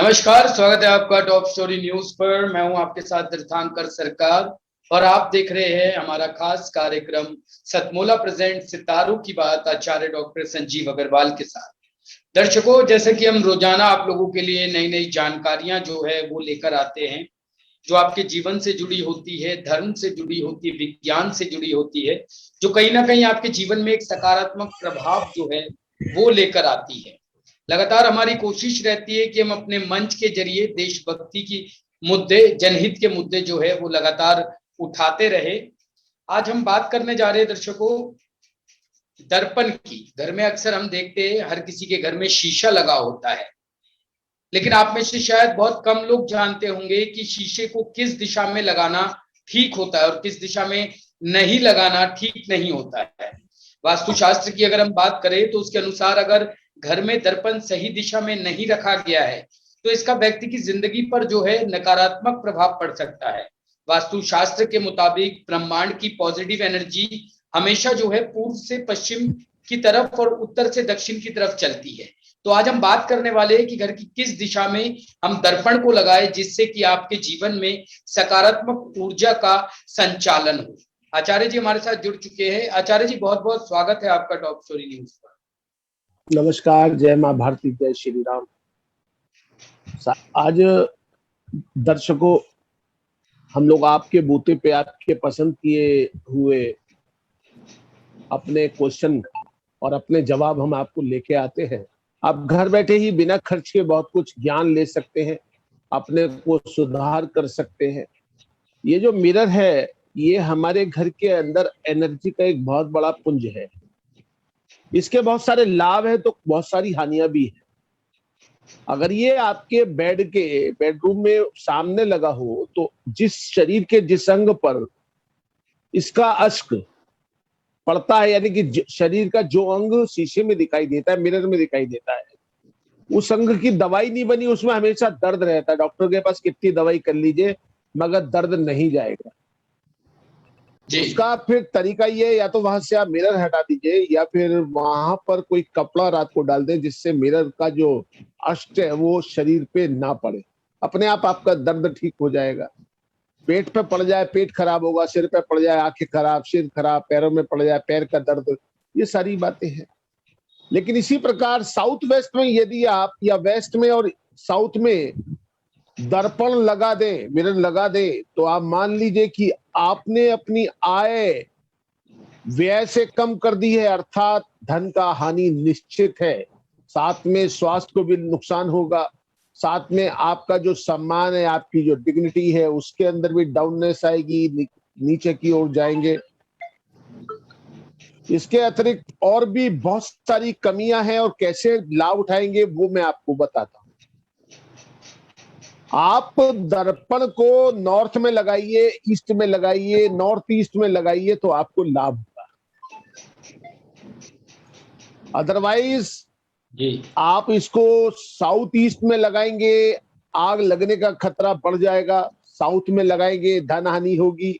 नमस्कार, स्वागत है आपका टॉप स्टोरी न्यूज पर। मैं हूं आपके साथ तीर्थंकर सरकार और आप देख रहे हैं हमारा खास कार्यक्रम सतमोला प्रेजेंट सितारों की बात आचार्य डॉक्टर संजीव अग्रवाल के साथ। दर्शकों, जैसे कि हम रोजाना आप लोगों के लिए नई नई जानकारियां जो है वो लेकर आते हैं, जो आपके जीवन से जुड़ी होती है, धर्म से जुड़ी होती है, विज्ञान से जुड़ी होती है, जो कहीं ना कहीं आपके जीवन में एक सकारात्मक प्रभाव जो है वो लेकर आती है। लगातार हमारी कोशिश रहती है कि हम अपने मंच के जरिए देशभक्ति की मुद्दे, जनहित के मुद्दे जो है वो लगातार उठाते रहे। आज हम बात करने जा रहे हैं दर्शकों दर्पण की। घर में अक्सर हम देखते हैं हर किसी के घर में शीशा लगा होता है, लेकिन आप में से शायद बहुत कम लोग जानते होंगे कि शीशे को किस दिशा में लगाना ठीक होता है और किस दिशा में नहीं लगाना ठीक नहीं होता है। वास्तुशास्त्र की अगर हम बात करें तो उसके अनुसार अगर घर में दर्पण सही दिशा में नहीं रखा गया है तो इसका व्यक्ति की जिंदगी पर जो है नकारात्मक प्रभाव पड़ सकता है। वास्तुशास्त्र के मुताबिक ब्रह्मांड की पॉजिटिव एनर्जी हमेशा जो है पूर्व से पश्चिम की तरफ और उत्तर से दक्षिण की तरफ चलती है। तो आज हम बात करने वाले हैं कि घर की किस दिशा में हम दर्पण को लगाएं जिससे कि आपके जीवन में सकारात्मक ऊर्जा का संचालन हो। आचार्य जी हमारे साथ जुड़ चुके हैं। आचार्य जी, बहुत बहुत स्वागत है आपका टॉप स्टोरी न्यूज पर। नमस्कार, जय मां भारती, जय श्री राम। आज दर्शकों, हम लोग आपके बूते पे आपके पसंद किए हुए अपने क्वेश्चन और अपने जवाब हम आपको लेके आते हैं। आप घर बैठे ही बिना खर्च के बहुत कुछ ज्ञान ले सकते हैं, अपने को सुधार कर सकते हैं। ये जो मिरर है, ये हमारे घर के अंदर एनर्जी का एक बहुत बड़ा पुंज है। इसके बहुत सारे लाभ है तो बहुत सारी हानियां भी है। अगर ये आपके बेडरूम में सामने लगा हो तो जिस शरीर के जिस अंग पर इसका अश्क पड़ता है, यानी कि शरीर का जो अंग शीशे में दिखाई देता है, मिरर में दिखाई देता है, उस अंग की दवाई नहीं बनी, उसमें हमेशा दर्द रहता है। डॉक्टर के पास कितनी दवाई कर लीजिए मगर दर्द नहीं जाएगा। उसका फिर तरीका ये, या तो वहां से आप मिरर हटा दीजिए या फिर वहां पर कोई कपड़ा रात को डाल दें जिससे मिरर का जो अष्ट है वो शरीर पे ना पड़े। अपने आप आपका दर्द ठीक हो जाएगा। पेट पे पड़ जाए पेट खराब होगा, सिर पे पड़ जाए आंखें खराब, सिर खराब, पैरों में पड़ जाए पैर का दर्द, ये सारी बातें हैं। लेकिन इसी प्रकार साउथ वेस्ट में यदि आप, या वेस्ट में और साउथ में दर्पण लगा दे, मिरर लगा दे, तो आप मान लीजिए कि आपने अपनी आय व्यय से कम कर दी है, अर्थात धन का हानि निश्चित है। साथ में स्वास्थ्य को भी नुकसान होगा, साथ में आपका जो सम्मान है, आपकी जो डिग्निटी है, उसके अंदर भी डाउननेस आएगी, नीचे की ओर जाएंगे। इसके अतिरिक्त और भी बहुत सारी कमियां हैं और कैसे लाभ उठाएंगे वो मैं आपको बताता हूं। आप दर्पण को नॉर्थ में लगाइए, ईस्ट में लगाइए, नॉर्थ ईस्ट में लगाइए तो आपको लाभ होगा। अदरवाइज आप इसको साउथ ईस्ट में लगाएंगे, आग लगने का खतरा बढ़ जाएगा। साउथ में लगाएंगे धन हानि होगी,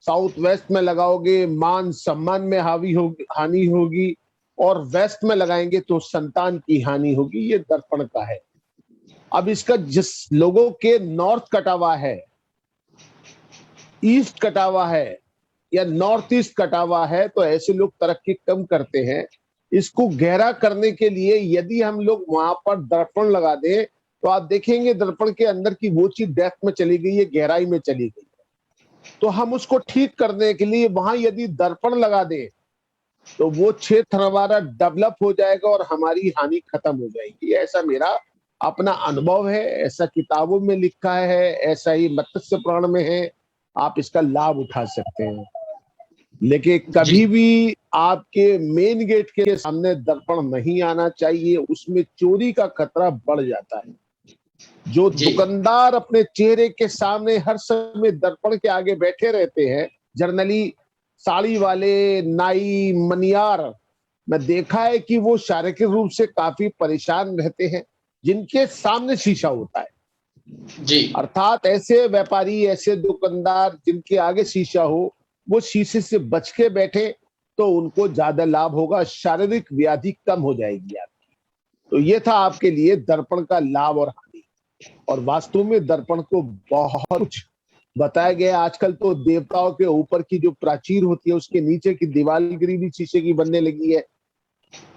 साउथ वेस्ट में लगाओगे मान सम्मान में हानि होगी, और वेस्ट में लगाएंगे तो संतान की हानि होगी। ये दर्पण का है। अब इसका जिस लोगों के नॉर्थ कटा हुआ है, ईस्ट कटा हुआ है या नॉर्थ ईस्ट कटा हुआ है, तो ऐसे लोग तरक्की कम करते हैं। इसको गहरा करने के लिए यदि हम लोग वहां पर दर्पण लगा दें तो आप देखेंगे दर्पण के अंदर की वो चीज डेप्थ में चली गई है, गहराई में चली गई है। तो हम उसको ठीक करने के लिए वहां यदि दर्पण लगा दें तो वो क्षेत्र हमारा डेवलप हो जाएगा और हमारी हानि खत्म हो जाएगी। ऐसा मेरा अपना अनुभव है, ऐसा किताबों में लिखा है, ऐसा ही मत्स्य पुराण में है। आप इसका लाभ उठा सकते हैं। लेकिन कभी भी आपके मेन गेट के सामने दर्पण नहीं आना चाहिए, उसमें चोरी का खतरा बढ़ जाता है। जो दुकानदार अपने चेहरे के सामने हर समय दर्पण के आगे बैठे रहते हैं, जनरली साड़ी वाले, नाई, मनियार, मैं देखा है कि वो शारीरिक रूप से काफी परेशान रहते हैं जिनके सामने शीशा होता है जी। अर्थात ऐसे व्यापारी, ऐसे दुकानदार जिनके आगे शीशा हो, वो शीशे से बच के बैठे तो उनको ज्यादा लाभ होगा, शारीरिक व्याधि कम हो जाएगी आपकी। तो ये था आपके लिए दर्पण का लाभ और हानि। और वास्तव में दर्पण को बहुत कुछ बताया गया। आजकल तो देवताओं के ऊपर की जो प्राचीर होती है उसके नीचे की दीवारगिरी भी शीशे की बनने लगी है,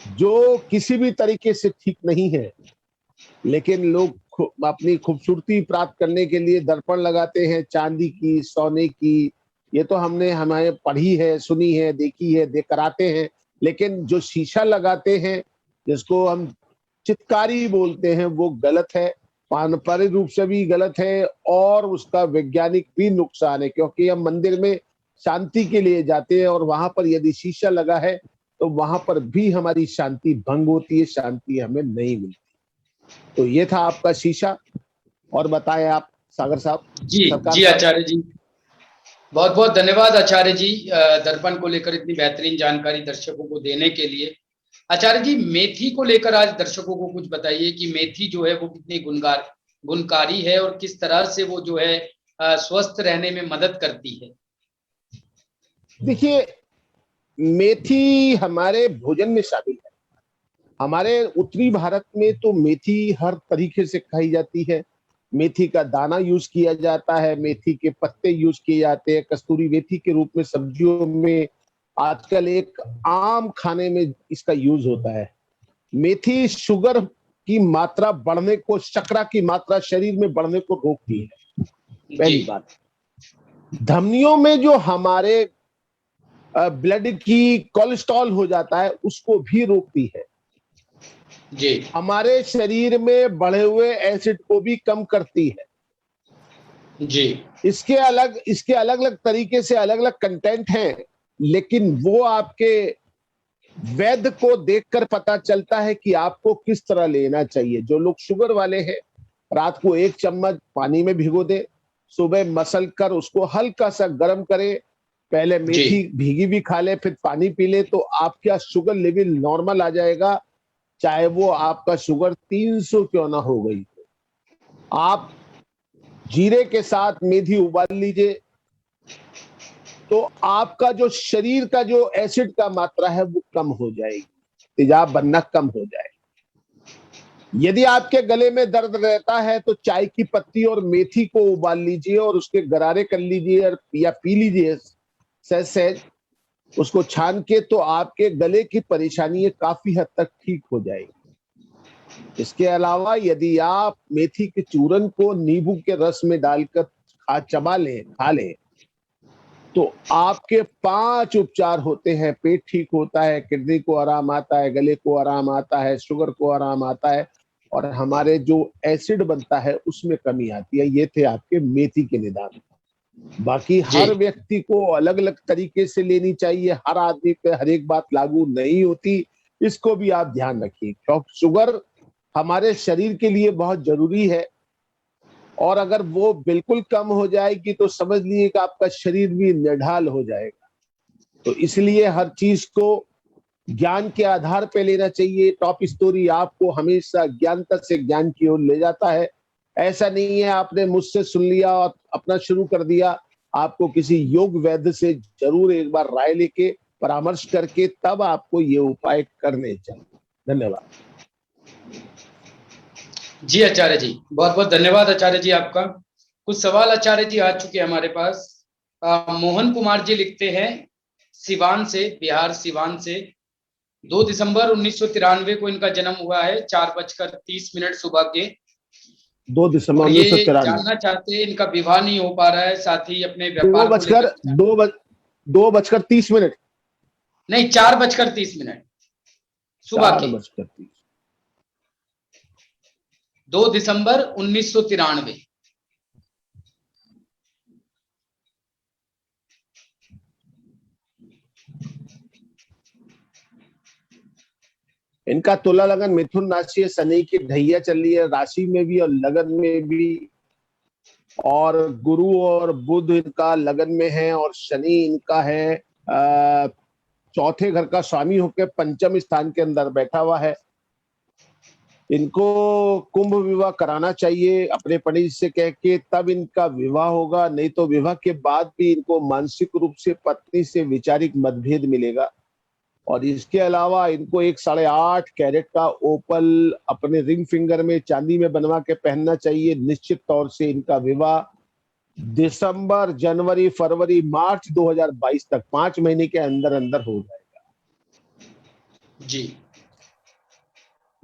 जो किसी भी तरीके से ठीक नहीं है। लेकिन लोग अपनी खूबसूरती प्राप्त करने के लिए दर्पण लगाते हैं, चांदी की, सोने की। ये तो हमने हमारे पढ़ी है, सुनी है, देखी है, देख कराते हैं। लेकिन जो शीशा लगाते हैं, जिसको हम चित्रकारी बोलते हैं, वो गलत है, पारंपरिक रूप से भी गलत है और उसका वैज्ञानिक भी नुकसान है। क्योंकि हम मंदिर में शांति के लिए जाते हैं और वहां पर यदि शीशा लगा है तो वहां पर भी हमारी शांति भंग होती है, शांति हमें नहीं मिलती। तो ये था आपका शीशा। और बताएं आप सागर साहब, जी सरकार जी साहब। आचार्य जी, बहुत बहुत धन्यवाद आचार्य जी, दर्पण को लेकर इतनी बेहतरीन जानकारी दर्शकों को देने के लिए। आचार्य जी, मेथी को लेकर आज दर्शकों को कुछ बताइए कि मेथी जो है वो कितनी गुणकारी है और किस तरह से वो जो है स्वस्थ रहने में मदद करती है। देखिए, मेथी हमारे भोजन में शामिल है। हमारे उत्तरी भारत में तो मेथी हर तरीके से खाई जाती है। मेथी का दाना यूज किया जाता है, मेथी के पत्ते यूज किए जाते हैं, कस्तूरी मेथी के रूप में सब्जियों में आजकल एक आम खाने में इसका यूज होता है। मेथी शुगर की मात्रा बढ़ने को, शर्करा की मात्रा शरीर में बढ़ने को रोकती है, जी पहली बात। धमनियों में जो हमारे ब्लड की कोलेस्ट्रॉल हो जाता है उसको भी रोकती है। जी हमारे शरीर में बढ़े हुए एसिड को भी कम करती है। जी इसके अलग अलग तरीके से अलग अलग कंटेंट हैं, लेकिन वो आपके वैद्य को देखकर पता चलता है कि आपको किस तरह लेना चाहिए। जो लोग शुगर वाले हैं, रात को 1 चम्मच पानी में भिगो दे, सुबह मसल कर उसको हल्का सा गर्म करे, पहले जी मेथी भीगी भी खा ले, फिर पानी पी ले, तो आपका शुगर लेवल नॉर्मल आ जाएगा। चाहे वो आपका शुगर 300 क्यों ना हो गई। आप जीरे के साथ मेथी उबाल लीजिए, तो आपका जो शरीर का जो एसिड का मात्रा है वो कम हो जाएगी, तेजाब बनना कम हो जाएगा। यदि आपके गले में दर्द रहता है तो चाय की पत्ती और मेथी को उबाल लीजिए और उसके गरारे कर लीजिए या पी लीजिए सहज सहज, उसको छान के, तो आपके गले की परेशानी काफी हद तक ठीक हो जाएगी। इसके अलावा यदि आप मेथी के चूरन को नींबू के रस में डालकर खा लें, तो आपके 5 उपचार होते हैं। पेट ठीक होता है, किडनी को आराम आता है, गले को आराम आता है, शुगर को आराम आता है और हमारे जो एसिड बनता है उसमें कमी आती है। ये थे आपके मेथी के निदान। बाकी जी हर व्यक्ति को अलग अलग तरीके से लेनी चाहिए, हर आदमी पे हर एक बात लागू नहीं होती, इसको भी आप ध्यान रखिए। क्योंकि शुगर हमारे शरीर के लिए बहुत जरूरी है और अगर वो बिल्कुल कम हो जाएगी तो समझ लीजिए कि आपका शरीर भी निढाल हो जाएगा। तो इसलिए हर चीज को ज्ञान के आधार पे लेना चाहिए। टॉप स्टोरी आपको हमेशा ज्ञानता से ज्ञान की ओर ले जाता है। ऐसा नहीं है आपने मुझसे सुन लिया और अपना शुरू कर दिया। आपको किसी योग वैद्य से जरूर एक बार राय लेके, परामर्श करके तब आपको ये उपाय करने चाहिए। धन्यवाद। जी आचार्य जी, बहुत बहुत धन्यवाद आचार्य जी आपका। कुछ सवाल आचार्य जी आ चुके हैं हमारे पास। मोहन कुमार जी लिखते हैं सिवान से, बिहार सिवान से, 2 दिसंबर 1993 को इनका जन्म हुआ है, 4:30 सुबह के। 2 दिसंबर और उन्नीस सौ ये तिरानवे जानना चाहते हैं, इनका विवाह नहीं हो पा रहा है, साथ ही अपने दो व्यापार को बजकर लेकर दो बज 2:30 नहीं, 4:30 सुबह चार के, बजकर तीस 2 दिसंबर 1993। इनका तुला लगन मिथुन राशि है, शनि की ढैया चल रही है राशि में भी और लगन में भी। और गुरु और बुध इनका लगन में है और शनि इनका है चौथे घर का स्वामी होकर पंचम स्थान के अंदर बैठा हुआ है। इनको कुंभ विवाह कराना चाहिए अपने पंडित से कह के, तब इनका विवाह होगा। नहीं तो विवाह के बाद भी इनको मानसिक रूप से पत्नी से वैचारिक मतभेद मिलेगा। और इसके अलावा इनको एक 8.5 कैरेट का ओपल अपने रिंग फिंगर में चांदी में बनवा के पहनना चाहिए। निश्चित तौर से इनका विवाह दिसंबर, जनवरी, फरवरी, मार्च 2022 तक 5 महीने के अंदर अंदर हो जाएगा। जी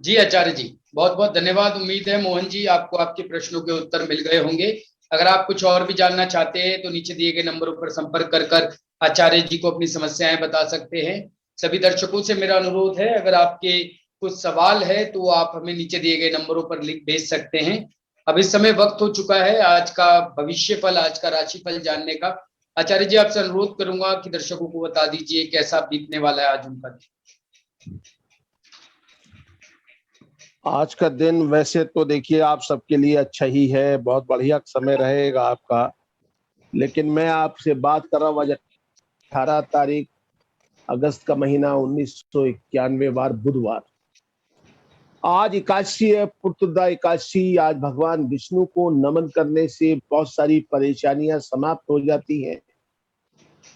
जी आचार्य जी, बहुत बहुत धन्यवाद। उम्मीद है मोहन जी आपको आपके प्रश्नों के उत्तर मिल गए होंगे। अगर आप कुछ और भी जानना चाहते हैं तो नीचे दिए गए नंबरों पर संपर्क कर आचार्य जी को अपनी समस्याएं बता सकते हैं। सभी दर्शकों से मेरा अनुरोध है, अगर आपके कुछ सवाल है तो आप हमें नीचे दिए गए नंबरों पर लिख भेज सकते हैं। अब इस समय वक्त हो चुका है आज का भविष्य फल, आज का राशिफल जानने का। आचार्य जी आपसे अनुरोध करूंगा कि दर्शकों को बता दीजिए कैसा बीतने वाला है आज उनका दिन। आज का दिन वैसे तो देखिए आप सबके लिए अच्छा ही है, बहुत बढ़िया समय रहेगा आपका। लेकिन मैं आपसे बात कर रहा हूँ आज 18 तारीख अगस्त का महीना 1991 वार बुधवार। आज एकादशी है, पुत्रदा एकादशी। आज भगवान विष्णु को नमन करने से बहुत सारी परेशानियां समाप्त हो जाती हैं।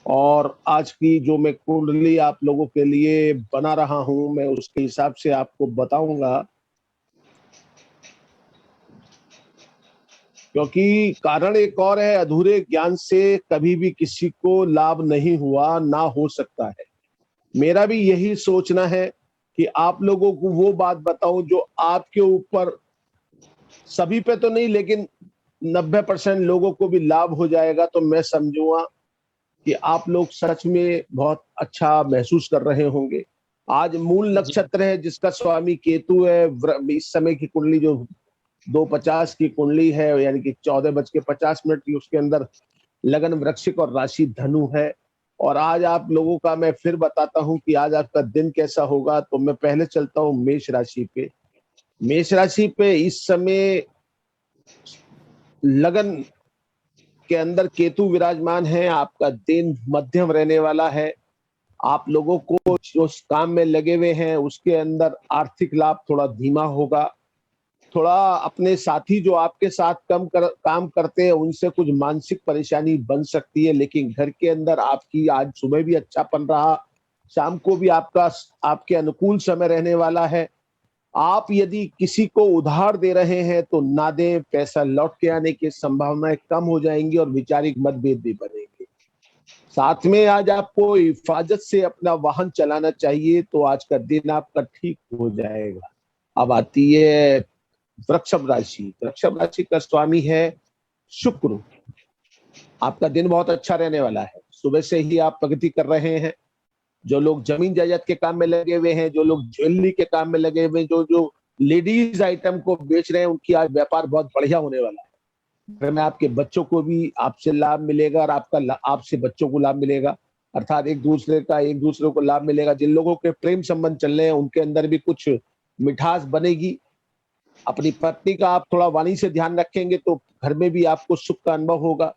और आज की जो मैं कुंडली आप लोगों के लिए बना रहा हूं, मैं उसके हिसाब से आपको बताऊंगा, क्योंकि कारण एक और है, अधूरे ज्ञान से कभी भी किसी को लाभ नहीं हुआ, ना हो सकता है। मेरा भी यही सोचना है कि आप लोगों को वो बात बताऊं जो आपके ऊपर, सभी पे तो नहीं लेकिन 90% लोगों को भी लाभ हो जाएगा, तो मैं समझूंगा कि आप लोग सच में बहुत अच्छा महसूस कर रहे होंगे। आज मूल नक्षत्र है जिसका स्वामी केतु है। इस समय की कुंडली जो 2:50 की कुंडली है, यानी कि 14:50 की, उसके अंदर लगन वृश्चिक और राशि धनु है। और आज आप लोगों का मैं फिर बताता हूं कि आज आपका दिन कैसा होगा। तो मैं पहले चलता हूं मेष राशि पे। मेष राशि पे इस समय लगन के अंदर केतु विराजमान है। आपका दिन मध्यम रहने वाला है। आप लोगों को जो काम में लगे हुए हैं उसके अंदर आर्थिक लाभ थोड़ा धीमा होगा। थोड़ा अपने साथी जो आपके साथ काम करते हैं उनसे कुछ मानसिक परेशानी बन सकती है, लेकिन घर के अंदर आपकी आज सुबह भी अच्छापन रहा, शाम को भी आपका आपके अनुकूल समय रहने वाला है। आप यदि किसी को उधार दे रहे हैं तो ना दें, पैसा लौट के आने की संभावनाएं कम हो जाएंगी और वैचारिक मतभेद भी बनेंगे। साथ में आज आपको हिफाजत से अपना वाहन चलाना चाहिए, तो आज का दिन आपका ठीक हो जाएगा। अब आती है वृषभ राशि। वृषभ राशि का स्वामी है शुक्र। आपका दिन बहुत अच्छा रहने वाला है। सुबह से ही आप प्रगति कर रहे हैं। जो लोग जमीन जायदाद के काम में लगे हुए हैं, जो लोग ज्वेलरी के काम में लगे हुए हैं, जो जो लेडीज आइटम को बेच रहे हैं, उनकी आज व्यापार बहुत बढ़िया होने वाला है। घर में आपके बच्चों को भी आपसे लाभ मिलेगा और आपका आपसे बच्चों को लाभ मिलेगा, अर्थात एक दूसरे को लाभ मिलेगा। जिन लोगों के प्रेम संबंध चल रहे हैं उनके अंदर भी कुछ मिठास बनेगी। अपनी पत्नी का आप थोड़ा वाणी से ध्यान रखेंगे तो घर में भी आपको सुख का अनुभव होगा।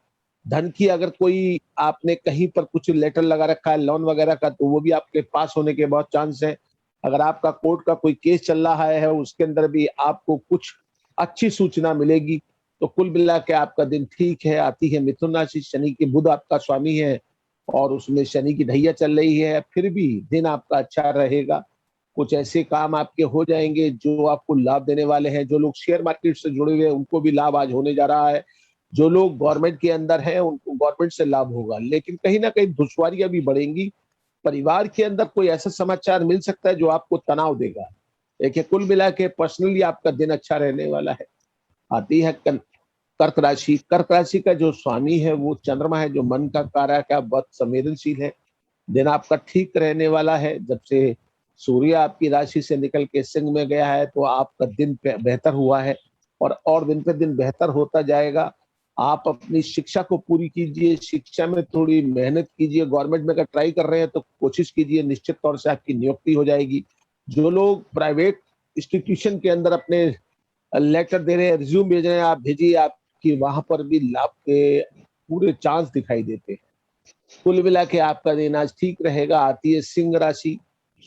धन की अगर कोई आपने कहीं पर कुछ लेटर लगा रखा है लोन वगैरह का, तो वो भी आपके पास होने के बहुत चांस है। अगर आपका कोर्ट का कोई केस चल रहा है उसके अंदर भी आपको कुछ अच्छी सूचना मिलेगी। तो कुल मिला के आपका दिन ठीक है। आती है मिथुन राशि। शनि के बुध आपका स्वामी है और उसमें शनि की ढैया चल रही है, फिर भी दिन आपका अच्छा रहेगा। कुछ ऐसे काम आपके हो जाएंगे जो आपको लाभ देने वाले हैं। जो लोग शेयर मार्केट से जुड़े हुए हैं उनको भी लाभ आज होने जा रहा है। जो लोग गवर्नमेंट के अंदर हैं उनको गवर्नमेंट से लाभ होगा, लेकिन कहीं ना कहीं दुश्वारियां भी बढ़ेंगी। परिवार के अंदर कोई ऐसा समाचार मिल सकता है जो आपको तनाव देगा। देखिए कुल मिला के पर्सनली आपका दिन अच्छा रहने वाला है। आती है कर्क राशि। कर्क राशि का जो स्वामी है वो चंद्रमा है, जो मन का कारक है, बहुत संवेदनशील है। दिन आपका ठीक रहने वाला है। जब से सूर्य आपकी राशि से निकल के सिंह में गया है तो आपका दिन बेहतर हुआ है और दिन पे दिन बेहतर होता जाएगा। आप अपनी शिक्षा को पूरी कीजिए, शिक्षा में थोड़ी मेहनत कीजिए। गवर्नमेंट में अगर ट्राई कर रहे हैं तो कोशिश कीजिए, निश्चित तौर से आपकी नियुक्ति हो जाएगी। जो लोग प्राइवेट इंस्टीट्यूशन के अंदर अपने लेटर दे रहे हैं, रिज्यूम भेज रहे हैं, आप भेजिए, आपकी वहां पर भी लाभ के पूरे चांस दिखाई देते हैं। कुल मिला के आपका दिन आज ठीक रहेगा। आती है सिंह राशि।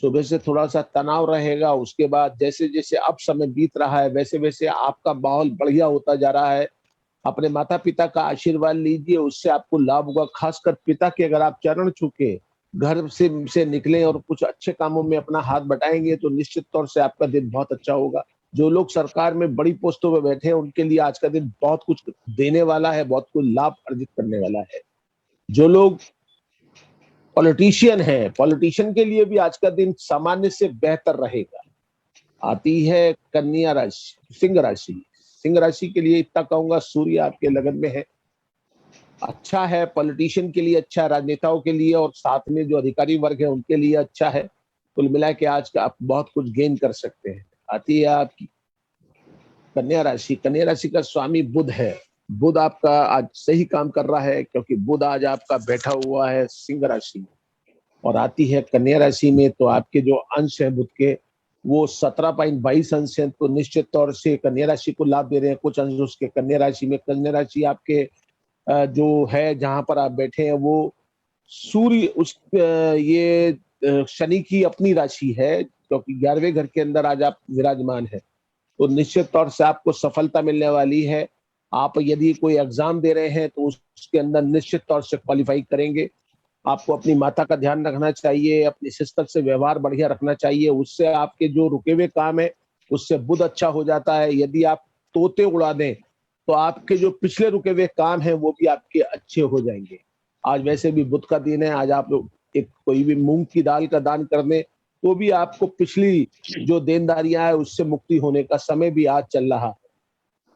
सुबह से थोड़ा सा तनाव रहेगा, उसके बाद जैसे जैसे अब समय बीत रहा है वैसे वैसे आपका माहौल बढ़िया होता जा रहा है। अपने माता पिता का आशीर्वाद लीजिए, उससे आपको लाभ होगा। खासकर पिता के अगर आप चरण छूके घर से निकलें और कुछ अच्छे कामों में अपना हाथ बटाएंगे तो निश्चित तौर से आपका दिन बहुत अच्छा होगा। जो लोग सरकार में बड़ी पोस्टों पे बैठे हैं उनके लिए आज का दिन बहुत कुछ देने वाला है, बहुत कुछ लाभ अर्जित करने वाला है। जो लोग पॉलिटिशियन है, पॉलिटिशियन के लिए भी आज का दिन सामान्य से बेहतर रहेगा। आती है कन्या राशि, सिंह राशि। सिंह राशि के लिए इतना कहूंगा, सूर्य आपके लगन में है, अच्छा है। पॉलिटिशियन के लिए अच्छा है, राजनेताओं के लिए और साथ में जो अधिकारी वर्ग है उनके लिए अच्छा है। कुल मिला के आज का आप बहुत कुछ गेन कर सकते हैं। आती है आपकी कन्या राशि। कन्या राशि का स्वामी बुध है। बुध आपका आज सही काम कर रहा है क्योंकि बुध आज आपका बैठा हुआ है सिंह राशि में। और आती है कन्या राशि में तो आपके जो अंश है बुध के वो 17.22 अंश है, तो निश्चित तौर से कन्या राशि को लाभ दे रहे हैं। कुछ अंश उसके कन्या राशि में। कन्या राशि आपके जो है जहां पर आप बैठे हैं वो सूर्य ये शनि की अपनी राशि है, क्योंकि 11वें घर के अंदर आज आप विराजमान है। तो निश्चित तौर से आपको सफलता मिलने वाली है। आप यदि कोई एग्जाम दे रहे हैं तो उसके अंदर निश्चित तौर से क्वालिफाई करेंगे। आपको अपनी माता का ध्यान रखना चाहिए, अपनी सिस्टर से व्यवहार बढ़िया रखना चाहिए, उससे आपके जो रुके हुए काम है उससे बुध अच्छा हो जाता है। यदि आप तोते उड़ा दें तो आपके जो पिछले रुके हुए काम है वो भी आपके अच्छे हो जाएंगे। आज वैसे भी बुध का दिन है, आज आप एक कोई भी मूंग की दाल का दान कर दें तो भी आपको पिछली जो देनदारियां है उससे मुक्ति होने का समय भी आज चल रहा है।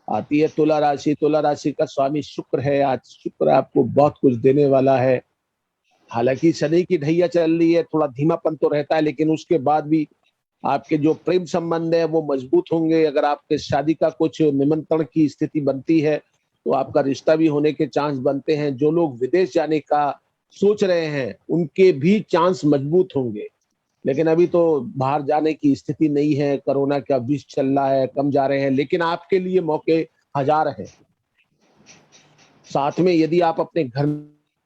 आती है तुला राशि। तुला राशि का स्वामी शुक्र है। आज शुक्र आपको बहुत कुछ देने वाला है। हालांकि शनि की ढैया चल रही है, थोड़ा धीमापन तो रहता है, लेकिन उसके बाद भी आपके जो प्रेम संबंध है वो मजबूत होंगे। अगर आपके शादी का कुछ निमंत्रण की स्थिति बनती है तो आपका रिश्ता भी होने के चांस बनते हैं। जो लोग विदेश जाने का सोच रहे हैं उनके भी चांस मजबूत होंगे, लेकिन अभी तो बाहर जाने की स्थिति नहीं है। कोरोना का विष चल रहा है, कम जा रहे हैं, लेकिन आपके लिए मौके हजार हैं। साथ में यदि आप अपने घर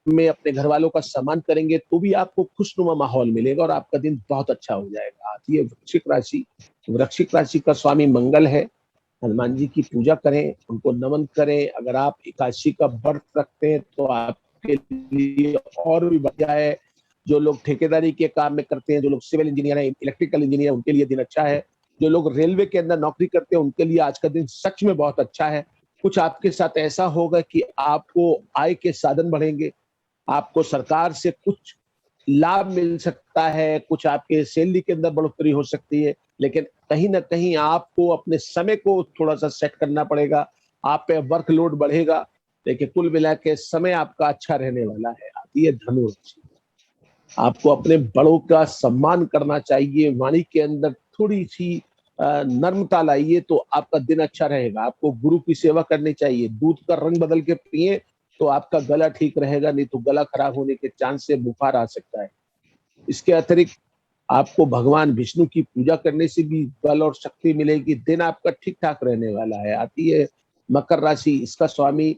में अपने घर वालों का सम्मान करेंगे तो भी आपको खुशनुमा माहौल मिलेगा और आपका दिन बहुत अच्छा हो जाएगा। आती है वृश्चिक राशि। वृश्चिक राशि का स्वामी मंगल है। हनुमान जी की पूजा करें, उनको नमन करें। अगर आप एकादशी का व्रत रखते हैं तो आपके लिए और भी बढ़िया है। जो लोग ठेकेदारी के काम में करते हैं, जो लोग सिविल इंजीनियर है, इलेक्ट्रिकल इंजीनियर, उनके लिए दिन अच्छा है। जो लोग रेलवे के अंदर नौकरी करते हैं उनके लिए आज का दिन सच में बहुत अच्छा है। कुछ आपके साथ ऐसा होगा कि आपको आय के साधन बढ़ेंगे, आपको सरकार से कुछ लाभ मिल सकता है, कुछ आपके सैलरी के अंदर बढ़ोतरी हो सकती है, लेकिन कहीं ना कहीं आपको अपने समय को थोड़ा सा सेट करना पड़ेगा। आप पे वर्कलोड बढ़ेगा, लेकिन कुल मिला के समय आपका अच्छा रहने वाला है। आती है धनु राशि। आपको अपने बड़ों का सम्मान करना चाहिए, वाणी के अंदर थोड़ी सी नर्मता लाइए तो आपका दिन अच्छा रहेगा। आपको गुरु की सेवा करनी चाहिए। दूध का रंग बदल के पिए तो आपका गला ठीक रहेगा, नहीं तो गला खराब होने के चांस से बुखार आ सकता है। इसके अतिरिक्त आपको भगवान विष्णु की पूजा करने से भी बल और शक्ति मिलेगी। दिन आपका ठीक ठाक रहने वाला है। आती है मकर राशि। इसका स्वामी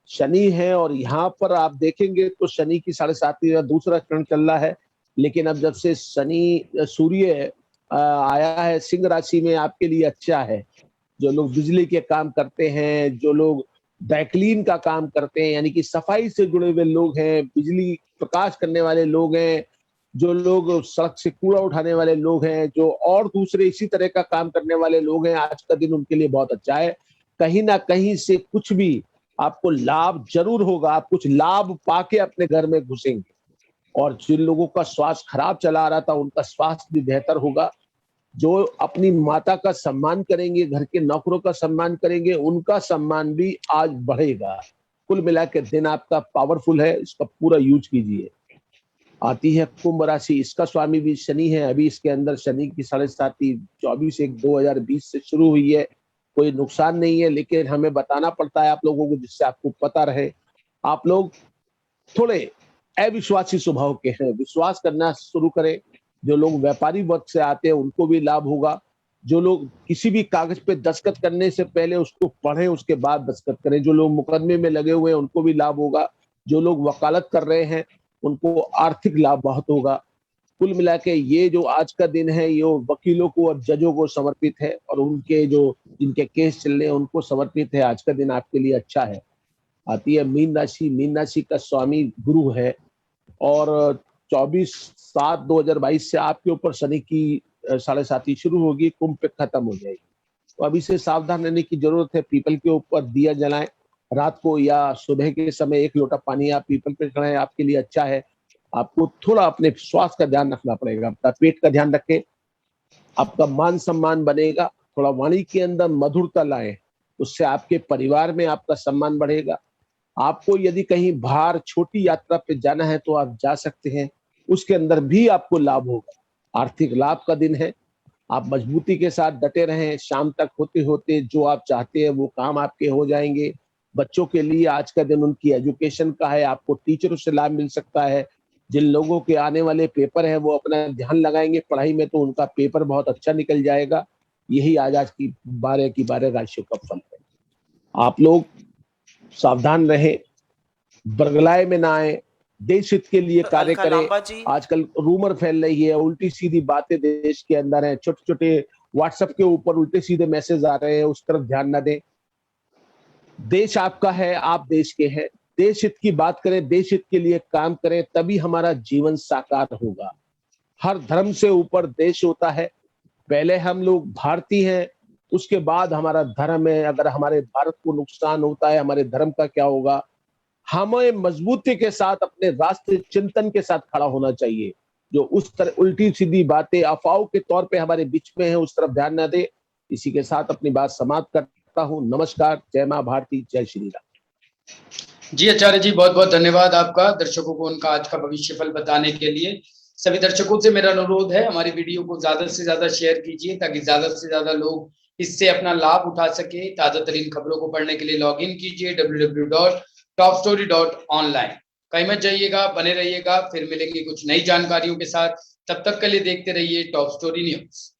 शनि है और यहाँ पर आप देखेंगे तो शनि की 7.5 दूसरा चरण चल रहा है, लेकिन अब जब से शनि सूर्य आया है सिंह राशि में आपके लिए अच्छा है। जो लोग बिजली के काम करते हैं, जो लोग ड्राइक्लीन का काम करते हैं, यानी कि सफाई से जुड़े हुए लोग हैं, बिजली प्रकाश करने वाले लोग हैं, जो लोग सड़क से कूड़ा उठाने वाले लोग हैं, जो और दूसरे इसी तरह का काम करने वाले लोग हैं, आज का दिन उनके लिए बहुत अच्छा है। कहीं ना कहीं से कुछ भी आपको लाभ जरूर होगा। आप कुछ लाभ पाके अपने घर में घुसेंगे। और जिन लोगों का स्वास्थ्य खराब चला आ रहा था उनका स्वास्थ्य भी बेहतर होगा। जो अपनी माता का सम्मान करेंगे, घर के नौकरों का सम्मान करेंगे, उनका सम्मान भी आज बढ़ेगा। कुल मिला के दिन आपका पावरफुल है, इसका पूरा यूज कीजिए। आती है कुंभ राशि। इसका स्वामी भी शनि है। अभी इसके अंदर शनि की 7.5 24/1/2020 से शुरू हुई है। कोई नुकसान नहीं है, लेकिन हमें बताना पड़ता है आप लोगों को जिससे आपको पता रहे। आप लोग थोड़े अविश्वासी स्वभाव के हैं, विश्वास करना शुरू करें। जो लोग व्यापारी वर्ग से आते हैं उनको भी लाभ होगा। जो लोग किसी भी कागज पे दस्तखत करने से पहले उसको पढ़ें, उसके बाद दस्तखत करें। जो लोग मुकदमे में लगे हुए हैं उनको भी लाभ होगा। जो लोग वकालत कर रहे हैं उनको आर्थिक लाभ बहुत होगा। कुल मिला के ये जो आज का दिन है ये वकीलों को और जजों को समर्पित है, और उनके जो जिनके केस चल रहे हैं उनको समर्पित है। आज का दिन आपके लिए अच्छा है। आती है मीन राशि। मीन राशि का स्वामी गुरु है और 24/7/2022 से आपके ऊपर शनि की 7.5 शुरू होगी, कुंभ पे खत्म हो जाएगी। तो अभी से सावधान रहने की जरूरत है। पीपल के ऊपर दिया जलाएं रात को या सुबह के समय, 1 लोटा पानी आप पीपल पे चढ़ाएं, आपके लिए अच्छा है। आपको थोड़ा अपने स्वास्थ्य का ध्यान रखना पड़ेगा, अपना पेट का ध्यान रखें, आपका मान सम्मान बनेगा। थोड़ा वाणी के अंदर मधुरता लाएं, उससे आपके परिवार में आपका सम्मान बढ़ेगा। आपको यदि कहीं बाहर छोटी यात्रा पे जाना है तो आप जा सकते हैं, उसके अंदर भी आपको लाभ होगा। आर्थिक लाभ का दिन है, आप मजबूती के साथ डटे रहें। शाम तक होते होते जो आप चाहते हैं वो काम आपके हो जाएंगे। बच्चों के लिए आज का दिन उनकी एजुकेशन का है, आपको टीचरों से लाभ मिल सकता है। जिन लोगों के आने वाले पेपर है वो अपना ध्यान लगाएंगे पढ़ाई में, तो उनका पेपर बहुत अच्छा निकल जाएगा। यही आज की 12 राशियों का फल है। आप लोग सावधान रहें, बरगलाए में ना आए, देश हित के लिए कार्य अलका करें। लांबा जी, आजकल रूमर फैल रही है, उल्टी सीधी बातें देश के अंदर है, छोटे छोटे व्हाट्सएप के ऊपर उल्टे सीधे मैसेज आ रहे हैं, उस तरफ ध्यान न दें। देश आपका है, आप देश के हैं। देश हित की बात करें, देश हित के लिए काम करें, तभी हमारा जीवन साकार होगा। हर धर्म से ऊपर देश होता है। पहले हम लोग भारतीय हैं, उसके बाद हमारा धर्म है। अगर हमारे भारत को नुकसान होता है, हमारे धर्म का क्या होगा? हमें मजबूती के साथ अपने राष्ट्रीय चिंतन के साथ खड़ा होना चाहिए। जो उस तरह उल्टी सीधी बातें अफवाहों के तौर पे हमारे बीच में है, उस तरफ ध्यान न दे। इसी के साथ अपनी बात समाप्त करता हूँ। नमस्कार, जय मां भारती, जय श्री राम। जी आचार्य जी, बहुत बहुत धन्यवाद आपका दर्शकों को उनका आज का भविष्यफल बताने के लिए। सभी दर्शकों से मेरा अनुरोध है, हमारी वीडियो को ज्यादा से ज्यादा शेयर कीजिए ताकि ज्यादा से ज्यादा लोग इससे अपना लाभ उठा सके। ताजा तरीन खबरों को पढ़ने के लिए लॉग इन कीजिए www.topstory.online। कहीं मत जाइएगा, बने रहिएगा। फिर मिलेंगे कुछ नई जानकारियों के साथ। तब तक के लिए देखते रहिए टॉप स्टोरी न्यूज।